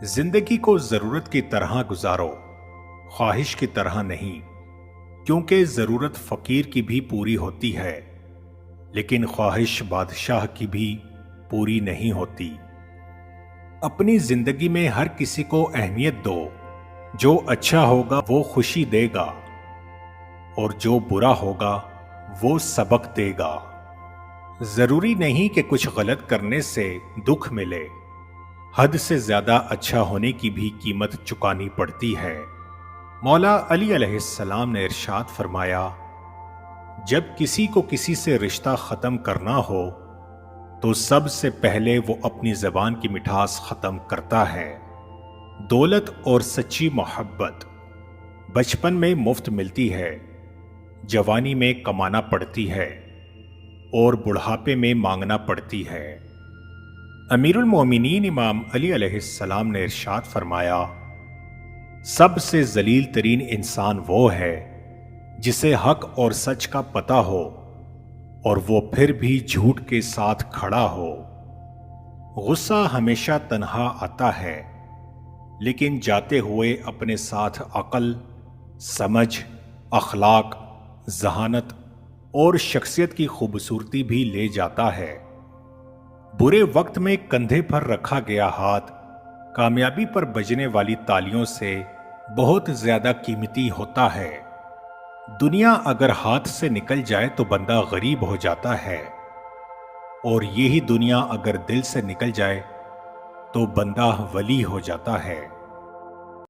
زندگی کو ضرورت کی طرح گزارو، خواہش کی طرح نہیں، کیونکہ ضرورت فقیر کی بھی پوری ہوتی ہے لیکن خواہش بادشاہ کی بھی پوری نہیں ہوتی۔ اپنی زندگی میں ہر کسی کو اہمیت دو، جو اچھا ہوگا وہ خوشی دے گا اور جو برا ہوگا وہ سبق دے گا۔ ضروری نہیں کہ کچھ غلط کرنے سے دکھ ملے، حد سے زیادہ اچھا ہونے کی بھی قیمت چکانی پڑتی ہے۔ مولا علی علیہ السلام نے ارشاد فرمایا، جب کسی کو کسی سے رشتہ ختم کرنا ہو تو سب سے پہلے وہ اپنی زبان کی مٹھاس ختم کرتا ہے۔ دولت اور سچی محبت بچپن میں مفت ملتی ہے، جوانی میں کمانا پڑتی ہے اور بڑھاپے میں مانگنا پڑتی ہے۔ امیر المومنین امام علی علیہ السلام نے ارشاد فرمایا، سب سے ذلیل ترین انسان وہ ہے جسے حق اور سچ کا پتہ ہو اور وہ پھر بھی جھوٹ کے ساتھ کھڑا ہو۔ غصہ ہمیشہ تنہا آتا ہے لیکن جاتے ہوئے اپنے ساتھ عقل، سمجھ، اخلاق، ذہانت اور شخصیت کی خوبصورتی بھی لے جاتا ہے۔ برے وقت میں کندھے پر رکھا گیا ہاتھ کامیابی پر بجنے والی تالیوں سے بہت زیادہ قیمتی ہوتا ہے۔ دنیا اگر ہاتھ سے نکل جائے تو بندہ غریب ہو جاتا ہے اور یہی دنیا اگر دل سے نکل جائے تو بندہ ولی ہو جاتا ہے۔